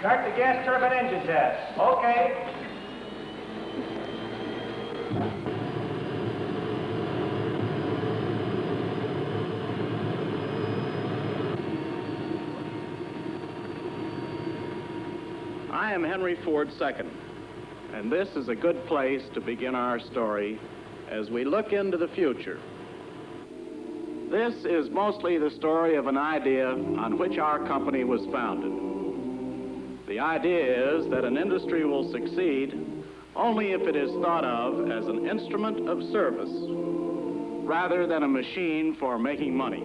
Start the gas turbine engine test. Okay. I am Henry Ford II, and this is a good place to begin our story as we look into the future. This is mostly the story of an idea on which our company was founded. The idea is that an industry will succeed only if it is thought of as an instrument of service rather than a machine for making money.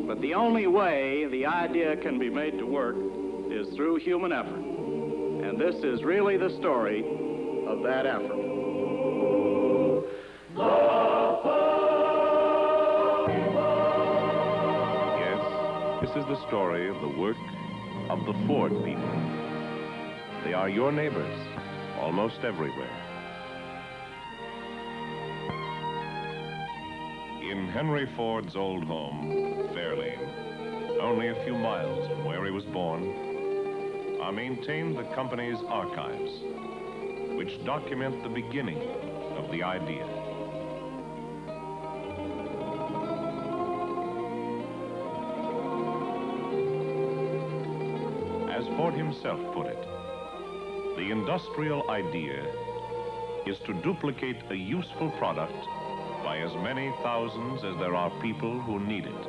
But the only way the idea can be made to work is through human effort. And this is really the story of that effort. Yes, this is the story of the work of the Ford people. They are your neighbors almost everywhere. In Henry Ford's old home, Fairlane, only a few miles from where he was born, are maintained the company's archives, which document the beginning of the idea. As Ford himself put it, the industrial idea is to duplicate a useful product by as many thousands as there are people who need it.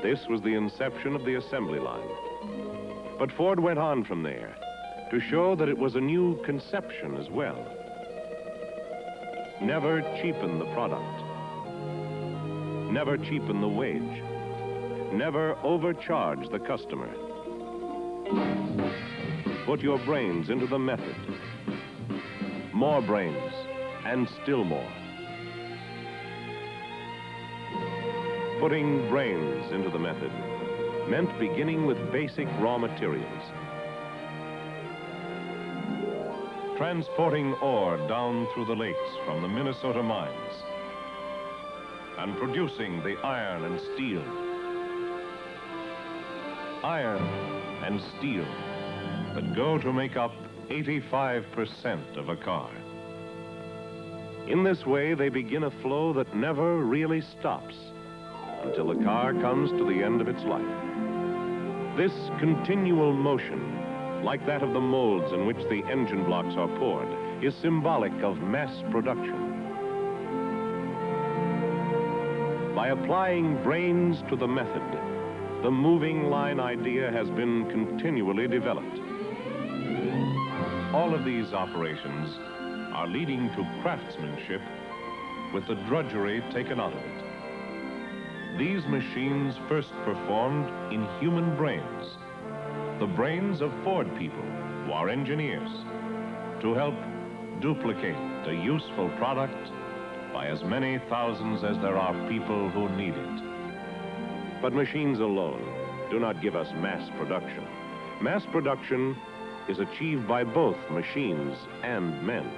This was the inception of the assembly line. But Ford went on from there to show that it was a new conception as well. Never cheapen the product. Never cheapen the wage. Never overcharge the customer. Put your brains into the method. More brains, and still more. Putting brains into the method meant beginning with basic raw materials. Transporting ore down through the lakes from the Minnesota mines and producing the iron and steel. Iron and steel that go to make up 85% of a car. In this way, they begin a flow that never really stops until the car comes to the end of its life. This continual motion, like that of the molds in which the engine blocks are poured, is symbolic of mass production. By applying brains to the method, the moving line idea has been continually developed. All of these operations are leading to craftsmanship with the drudgery taken out of it. These machines first performed in human brains, the brains of Ford people who are engineers, to help duplicate a useful product by as many thousands as there are people who need it. But machines alone do not give us mass production. Mass production is achieved by both machines and men.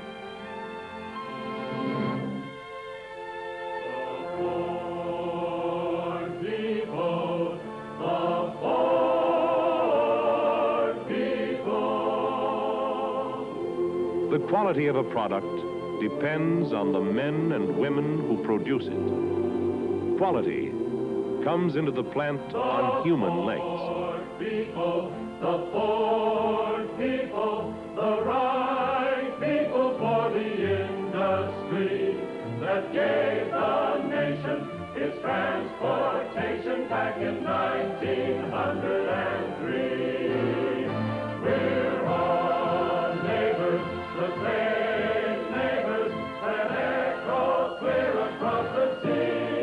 The quality of a product depends on the men and women who produce it. Quality comes into the plant on human legs. The Ford people, the right people for the industry that gave the nation its transportation back in 1903. We're all neighbors, the same neighbors that echo clear across the sea.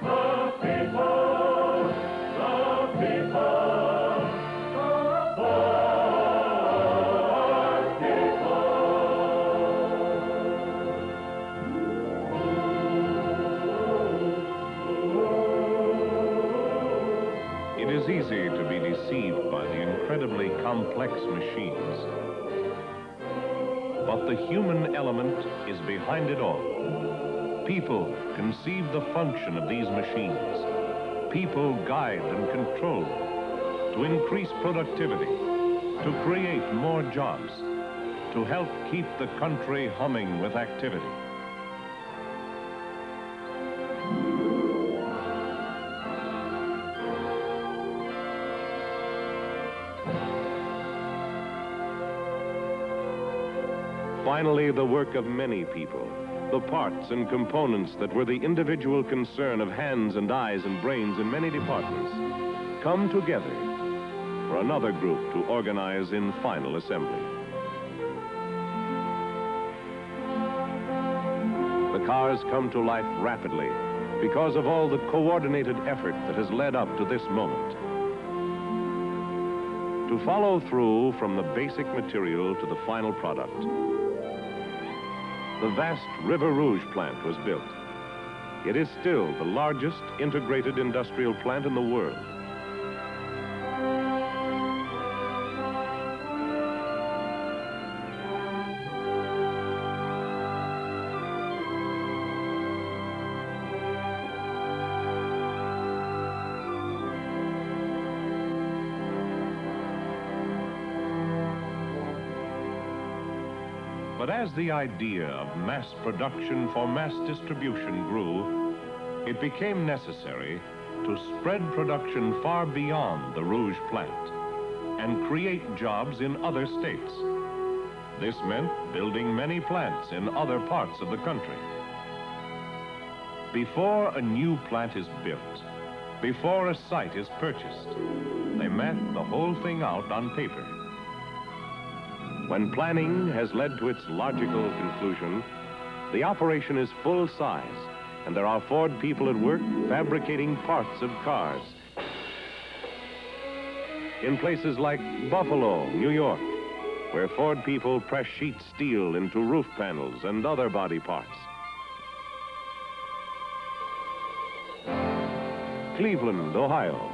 The people, the Ford people. It is easy to be deceived by the incredibly complex machines. But the human element is behind it all. People conceive the function of these machines. People guide and control to increase productivity, to create more jobs, to help keep the country humming with activity. Finally, the work of many people, the parts and components that were the individual concern of hands and eyes and brains in many departments, come together for another group to organize in final assembly. The cars come to life rapidly because of all the coordinated effort that has led up to this moment. To follow through from the basic material to the final product, the vast River Rouge plant was built. It is still the largest integrated industrial plant in the world. But as the idea of mass production for mass distribution grew, it became necessary to spread production far beyond the Rouge plant and create jobs in other states. This meant building many plants in other parts of the country. Before a new plant is built, before a site is purchased, they map the whole thing out on paper. When planning has led to its logical conclusion, the operation is full size, and there are Ford people at work fabricating parts of cars. In places like Buffalo, New York, where Ford people press sheet steel into roof panels and other body parts. Cleveland, Ohio,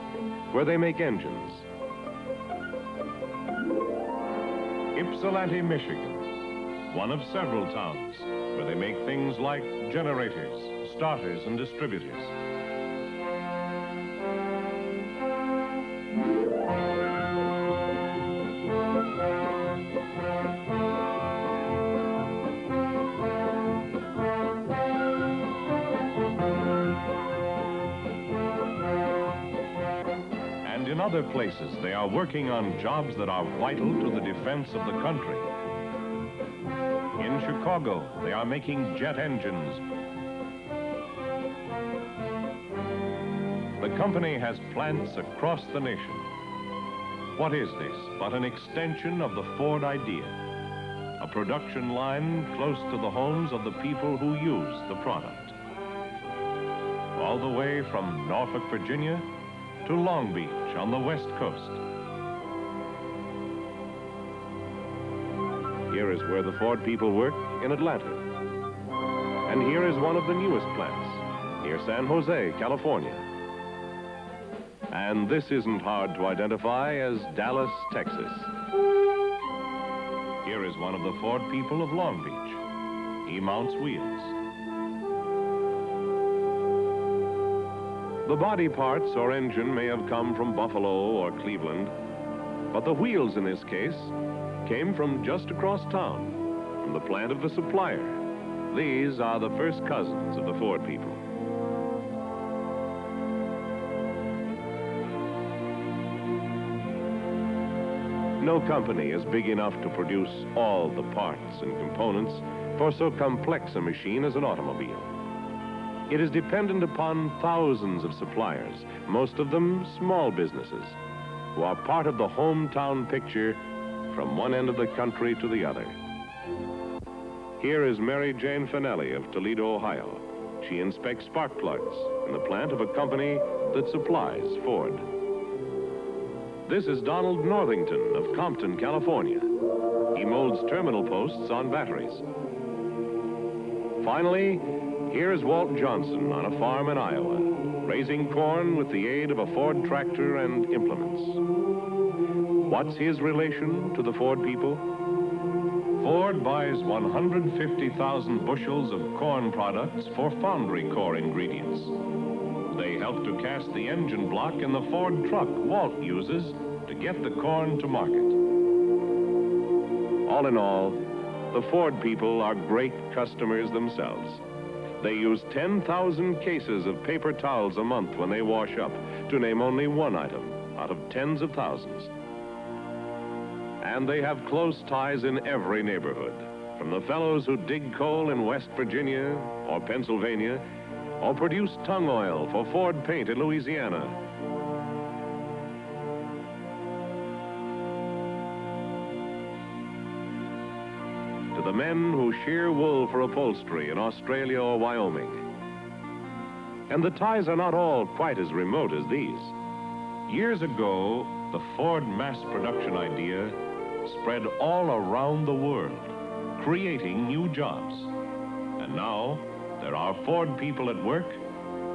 where they make engines. Ypsilanti, Michigan, one of several towns where they make things like generators, starters, and distributors. In other places, they are working on jobs that are vital to the defense of the country. In Chicago, they are making jet engines. The company has plants across the nation. What is this but an extension of the Ford idea? A production line close to the homes of the people who use the product. All the way from Norfolk, Virginia, to Long Beach on the West Coast. Here is where the Ford people work, in Atlanta. And here is one of the newest plants, near San Jose, California. And this isn't hard to identify as Dallas, Texas. Here is one of the Ford people of Long Beach. He mounts wheels. The body parts or engine may have come from Buffalo or Cleveland, but the wheels in this case came from just across town, from the plant of the supplier. These are the first cousins of the Ford people. No company is big enough to produce all the parts and components for so complex a machine as an automobile. It is dependent upon thousands of suppliers, most of them small businesses, who are part of the hometown picture from one end of the country to the other. Here is Mary Jane Finelli of Toledo, Ohio. She inspects spark plugs in the plant of a company that supplies Ford. This is Donald Northington of Compton, California. He molds terminal posts on batteries. Finally, here is Walt Johnson on a farm in Iowa, raising corn with the aid of a Ford tractor and implements. What's his relation to the Ford people? Ford buys 150,000 bushels of corn products for foundry core ingredients. They help to cast the engine block in the Ford truck Walt uses to get the corn to market. All in all, the Ford people are great customers themselves. They use 10,000 cases of paper towels a month when they wash up, to name only one item out of tens of thousands. And they have close ties in every neighborhood, from the fellows who dig coal in West Virginia or Pennsylvania, or produce tung oil for Ford paint in Louisiana, to the men who shear wool for upholstery in Australia or Wyoming. And the ties are not all quite as remote as these. Years ago, the Ford mass production idea spread all around the world, creating new jobs. And now, there are Ford people at work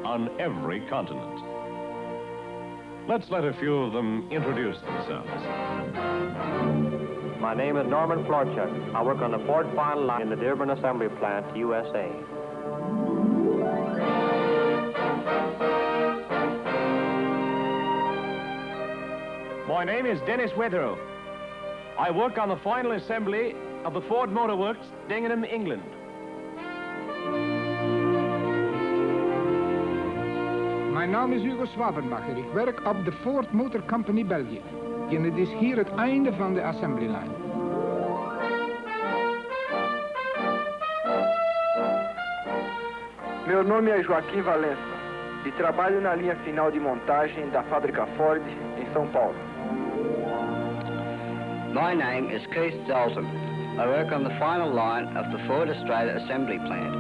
on every continent. Let's let a few of them introduce themselves. My name is Norman Florchuk. I work on the Ford final line in the Dearborn Assembly Plant, USA. My name is Dennis Wetherill. I work on the final assembly of the Ford Motor Works, Dingenham, England. Mijn naam is Hugo Swabenbacher. Ik werk op de Ford Motor Company België. En het is hier het einde van de assembly line. Meu nome é Joaquim Valença e trabalho na linha final de montagem da fábrica Ford em São Paulo. My name is Keith Dalton. I work on the final line of the Ford Australia Assembly Plant.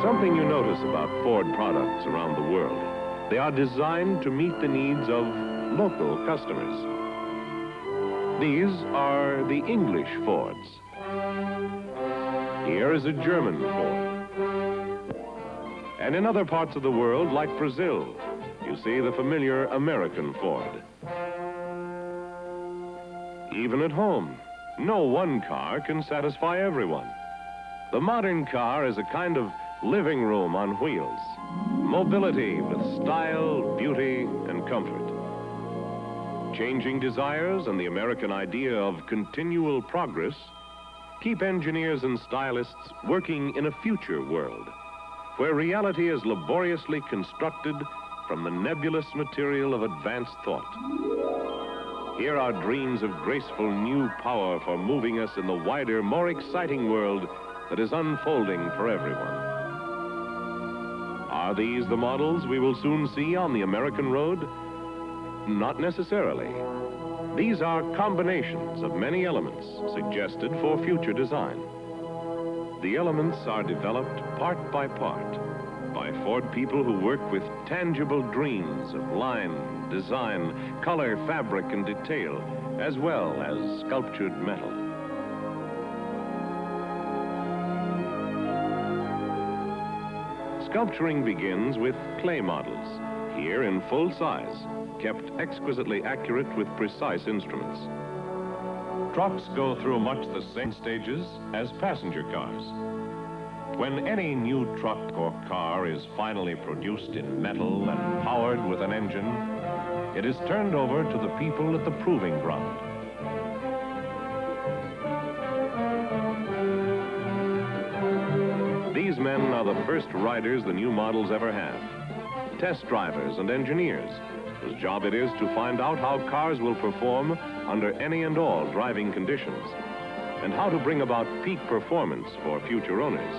Something you notice about Ford products around the world, they are designed to meet the needs of local customers. These are the English Fords. Here is a German Ford. And in other parts of the world, like Brazil, you see the familiar American Ford. Even at home, no one car can satisfy everyone. The modern car is a kind of living room on wheels. Mobility with style, beauty, and comfort. Changing desires and the American idea of continual progress keep engineers and stylists working in a future world where reality is laboriously constructed from the nebulous material of advanced thought. Here are dreams of graceful new power for moving us in the wider, more exciting world that is unfolding for everyone. Are these the models we will soon see on the American road? Not necessarily. These are combinations of many elements suggested for future design. The elements are developed part by Ford people who work with tangible dreams of line, design, color, fabric, and detail, as well as sculptured metal. Sculpturing begins with clay models, here in full size, kept exquisitely accurate with precise instruments. Trucks go through much the same stages as passenger cars. When any new truck or car is finally produced in metal and powered with an engine, it is turned over to the people at the proving ground. These men are the first riders the new models ever have. Test drivers and engineers, whose job it is to find out how cars will perform under any and all driving conditions, and how to bring about peak performance for future owners.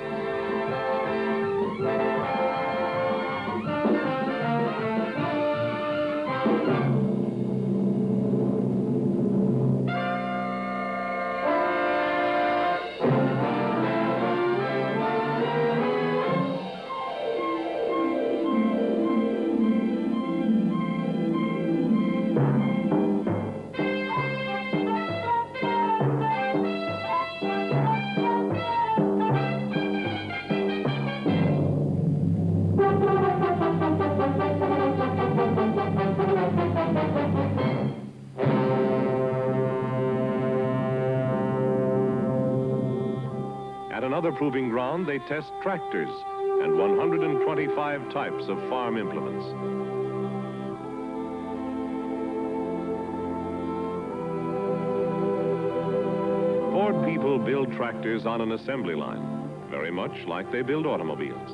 another proving ground, they test tractors and 125 types of farm implements. Ford people build tractors on an assembly line, very much like they build automobiles.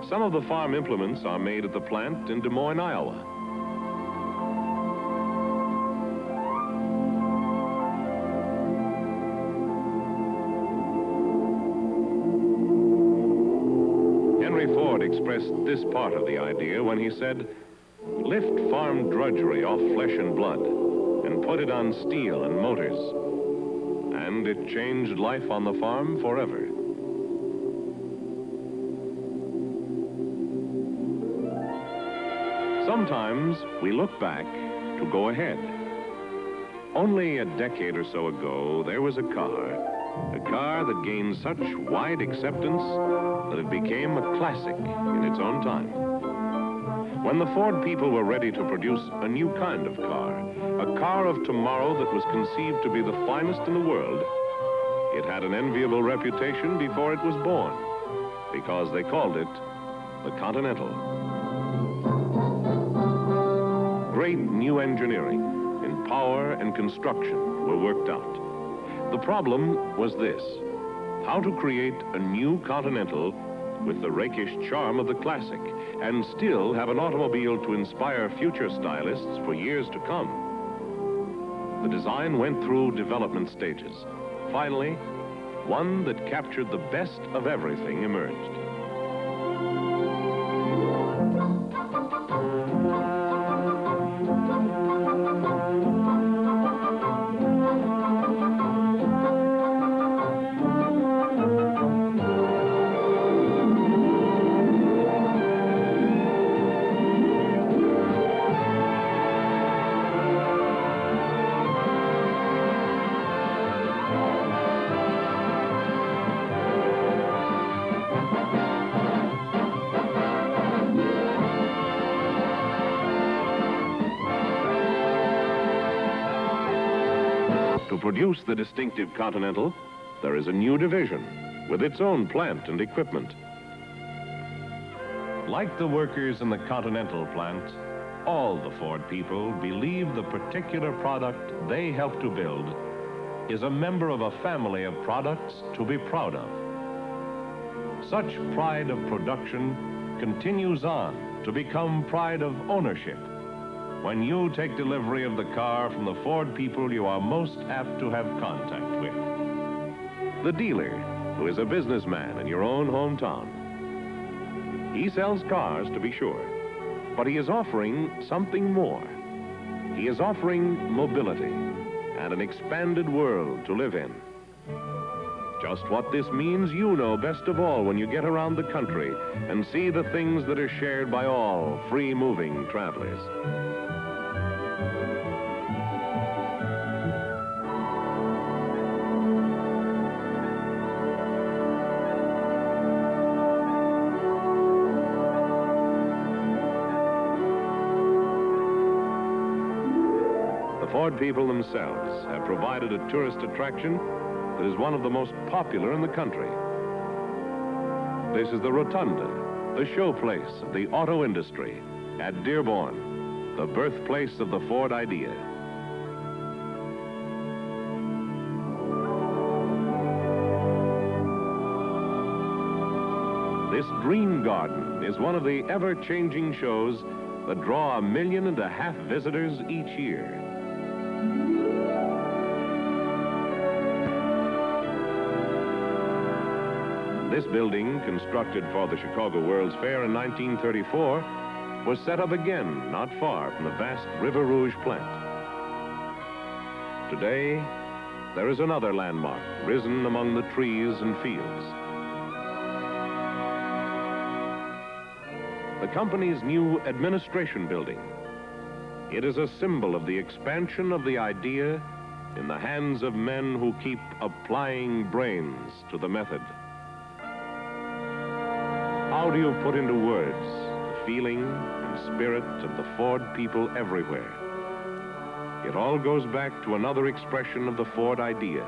Some of the farm implements are made at the plant in Des Moines, Iowa. Henry Ford expressed this part of the idea when he said, "Lift farm drudgery off flesh and blood and put it on steel and motors." And it changed life on the farm forever. Sometimes we look back to go ahead. Only a decade or so ago, there was a car that gained such wide acceptance that it became a classic in its own time. When the Ford people were ready to produce a new kind of car of tomorrow that was conceived to be the finest in the world, it had an enviable reputation before it was born, because they called it the Continental. Great new engineering in power and construction were worked out. The problem was this: how to create a new Continental with the rakish charm of the classic and still have an automobile to inspire future stylists for years to come. The design went through development stages. Finally, one that captured the best of everything emerged. To produce the distinctive Continental, there is a new division with its own plant and equipment. Like the workers in the Continental plant, all the Ford people believe the particular product they help to build is a member of a family of products to be proud of. Such pride of production continues on to become pride of ownership when you take delivery of the car from the Ford people you are most apt to have contact with. The dealer, who is a businessman in your own hometown. He sells cars, to be sure, but he is offering something more. He is offering mobility and an expanded world to live in. Just what this means, you know best of all when you get around the country and see the things that are shared by all free-moving travelers. The Ford people themselves have provided a tourist attraction that is one of the most popular in the country. This is the Rotunda, the showplace of the auto industry at Dearborn, the birthplace of the Ford idea. This Dream Garden is one of the ever-changing shows that draw 1.5 million visitors each year. This building, constructed for the Chicago World's Fair in 1934, was set up again not far from the vast River Rouge plant. Today, there is another landmark risen among the trees and fields. The company's new administration building. It is a symbol of the expansion of the idea in the hands of men who keep applying brains to the method. How do you put into words the feeling and spirit of the Ford people everywhere? It all goes back to another expression of the Ford idea.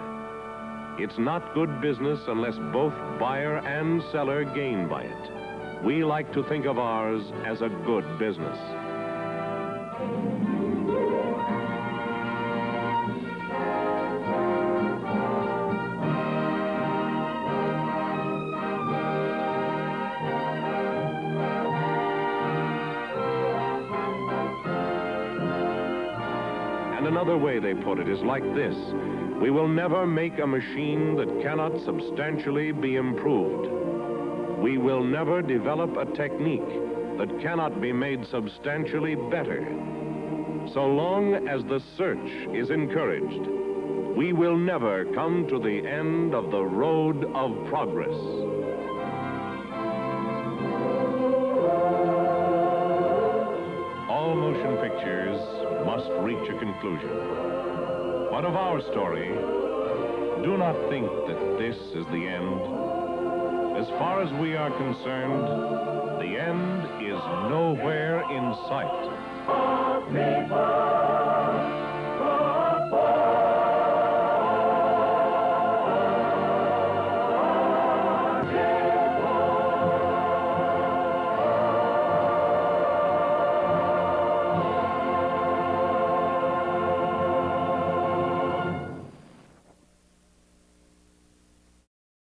It's not good business unless both buyer and seller gain by it. We like to think of ours as a good business. And another way they put it is like this: we will never make a machine that cannot substantially be improved. We will never develop a technique that cannot be made substantially better. So long as the search is encouraged, we will never come to the end of the road of progress. All motion pictures must reach a conclusion. But of our story, do not think that this is the end. As far as we are concerned, the end is nowhere in sight. People